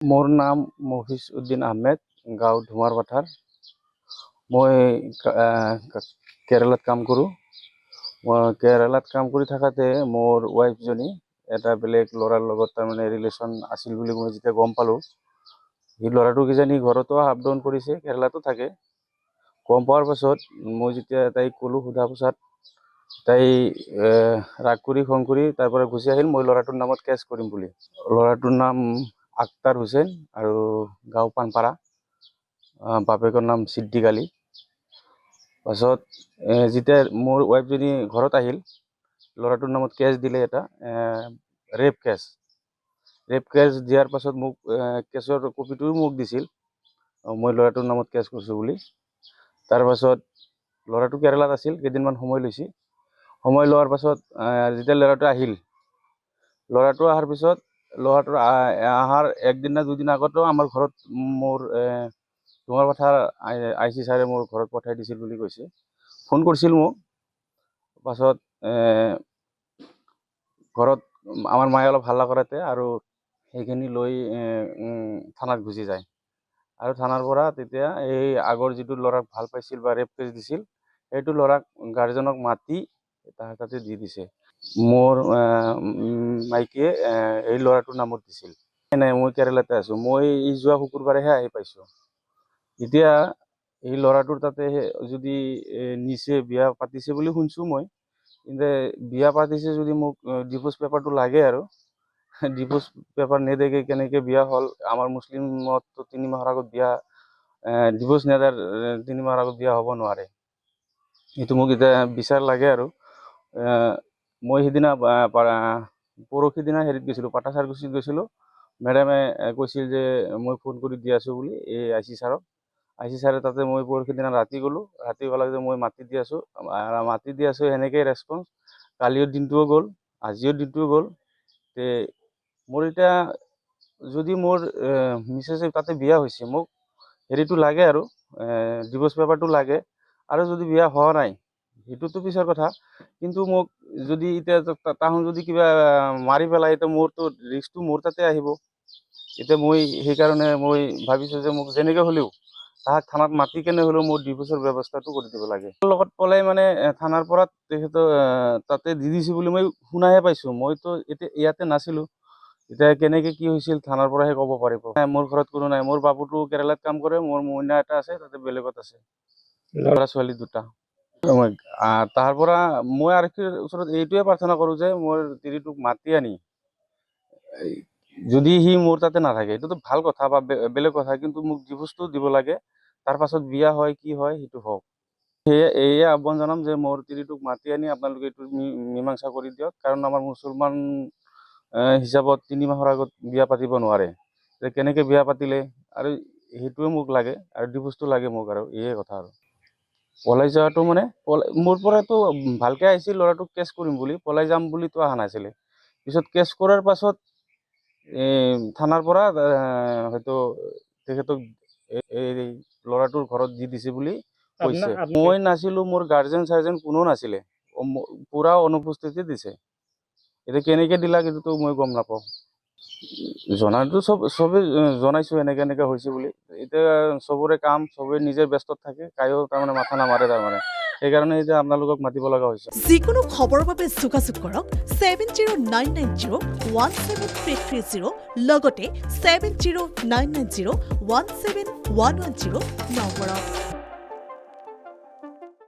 মোৰ নাম মফিজ উদ্দিন আহমেদ, গাঁও ধুমাৰপাথাৰ। মই কেৰালাত কাম কৰোঁ। মই কেৰালাত কাম কৰি থাকাতে মোৰ ৱাইফজনী এটা বেলেগ ল'ৰাৰ লগত তাৰমানে ৰিলেশ্যন আছিল বুলি মই যেতিয়া গম পালোঁ, সেই ল'ৰাটো কিজানি ঘৰতো আপ ডাউন কৰিছে, কেৰালাতো থাকে। গম পোৱাৰ পাছত মই যেতিয়া তাইক ক'লোঁ সোধা পোছাত, তাই ৰাগ কৰি খং কৰি তাৰ পৰা গুচি আহিল মই ল'ৰাটোৰ নামত কেছ কৰিম বুলি। ল'ৰাটোৰ নাম আক্তাৰ হুছেইন আৰু গাঁও পানপাৰা, বাপেকৰ নাম সিদ্দিক আলী। পাছত যেতিয়া মোৰ ৱাইফজনী ঘৰত আহিল, ল'ৰাটোৰ নামত কেছ দিলে এটা ৰেপ কেছ দিয়াৰ পাছত মোক কেছৰ কপিটোও মোক দিছিল, মই ল'ৰাটোৰ নামত কেছ কৰিছোঁ বুলি। তাৰ পাছত ল'ৰাটো কেৰেলাত আছিল, কেইদিনমান সময় লৈছে। সময় লোৱাৰ পাছত যেতিয়া ল'ৰাটো আহিল, ল'ৰাটো অহাৰ পিছত ল'ৰাটোৰ অহাৰ একদিন না দুদিন আগতো আমাৰ ঘৰত মোৰ তোমাৰ কথা IC ছাৰে মোৰ ঘৰত পঠাই দিছিল বুলি কৈছে, ফোন কৰিছিল মোক। পাছত ঘৰত আমাৰ মায়ে অলপ হাল্লা কৰাতে আৰু সেইখিনি লৈ থানাত গুচি যায়। আৰু থানাৰ পৰা তেতিয়া এই আগৰ যিটো ল'ৰাক ভাল পাইছিল বা ৰেপ কেছ দিছিল, সেইটো ল'ৰাক গাৰ্জেনক মাতি তাতে দি দিছে। মোৰ মাইকীয়ে এই ল'ৰাটোৰ নামত দিছিল। নাই, মই কেৰেলাতে আছোঁ। মই এই যোৱা শুকুৰবাৰেহে আহি পাইছোঁ। এতিয়া এই ল'ৰাটোৰ তাতে যদি নিচে বিয়া পাতিছে বুলি শুনিছোঁ মই, কিন্তু বিয়া পাতিছে যদি মোক ডিভোৰ্চ পেপাৰটো লাগে। আৰু ডিভোৰ্চ পেপাৰ নেদেকে কেনেকৈ বিয়া হ'ল? আমাৰ মুছলিমততো 3 মাহৰ আগত বিয়া, ডিভোৰ্চ নেদাৰ 3 মাহৰ আগত বিয়া হ'ব নোৱাৰে। এইটো মোক এতিয়া বিচাৰ লাগে। আৰু মই সিদিনা পৰহি দিনা হেৰিত গৈছিলোঁ, পাটাচাৰকুছিত গৈছিলোঁ। মেডামে কৈছিল যে মই ফোন কৰি দি আছোঁ বুলি এই IC ছাৰক। IC ছাৰে তাতে মই পৰহি দিনা ৰাতি গ'লোঁ, ৰাতি ক'লে যে মই মাতি দি আছোঁ সেনেকেই ৰেছপন্স। কালিৰ দিনটোও গ'ল, আজিৰ দিনটোও গ'ল। তে মোৰ এতিয়া যদি মোৰ মিছেছে তাতে বিয়া হৈছে, মোক হেৰিটো লাগে আৰু ডিভোৰ্চ পেপাৰটো লাগে। আৰু যদি বিয়া হোৱা নাই সেইটোতো পিছৰ কথা, কিন্তু মোক যদি এতিয়া তাহোন যদি কিবা মাৰি পেলাই, এতিয়া মোৰতো ৰিস্কটো মোৰ তাতে আহিব। এতিয়া মই সেইকাৰণে মই ভাবিছোঁ যে মোক যেনেকৈ হ'লেও তাহাক থানাত মাতি কেনে হ'লেও মোৰ ডিভোৰ্চৰ ব্যৱস্থাটো কৰি দিব লাগে। লগত পলাই মানে থানাৰ পৰা তেখেতৰ তাতে দি দিছে বুলি মই শুনাহে পাইছোঁ। মইতো এতিয়া ইয়াতে নাছিলোঁ। এতিয়া কেনেকৈ কি হৈছিল থানাৰ পৰাহে ক'ব পাৰিব। মোৰ ঘৰত কোনো নাই। মোৰ বাবুটো কেৰেলাত কাম কৰে, মোৰ মইনা এটা আছে, তাতে বেলেগত আছে, ল'ৰা ছোৱালী 2টা। তাৰ পৰা মই আৰক্ষীৰ ওচৰত এইটোৱে প্ৰাৰ্থনা কৰোঁ যে মোৰ তিৰিটোক মাতি আনি, যদি সি মোৰ তাতে নাথাকে এইটোতো ভাল কথা বা বেলেগ কথা, কিন্তু মোক ডিভোৰ্চটো দিব লাগে। তাৰ পাছত বিয়া হয় কি হয় সেইটো হওক। সেয়ে আহ্বান জনাম যে মোৰ তিৰিটোক মাতি আনি আপোনালোকে এইটো মীমাংসা কৰি দিয়ক। কাৰণ আমাৰ মুছলমান হিচাপত 3 মাহৰ আগত বিয়া পাতিব নোৱাৰে। কেনেকৈ বিয়া পাতিলে? আৰু সেইটোৱে মোক লাগে, আৰু ডিভোৰ্চটো লাগে মোক। আৰু এয়ে কথা। আৰু পলাই যোৱাটো মানে মোৰ পৰাতো ভালকৈ আহিছিল ল'ৰাটোক কেছ কৰিম বুলি, পলাই যাম বুলিতো অহা নাছিলে। পিছত কেছ কৰাৰ পাছত থানাৰ পৰা হয়তো তেখেতক এই ল'ৰাটোৰ ঘৰত দি দিছে বুলি কৈছে। মই নাছিলোঁ, মোৰ গাৰ্জেন কোনো নাছিলে, পূৰা অনুপস্থিতি দিছে। এতিয়া কেনেকৈ দিলা সেইটোতো মই গম নাপাওঁ। জনাটো চবেই জনাইছোঁ এনেকৈ হৈছে বুলি। এতিয়া চবৰে কাম, চবেই নিজে ব্যস্ত থাকে, কায়ো তাৰমানে মাথা নামাৰে তাৰমানে। সেইকাৰণে এতিয়া আপোনালোকক মাতিব লগা হৈছে। যিকোনো খবৰৰ বাবে যোগাযোগ কৰক 7099017330 লগতে 7099017110 নম্বৰত।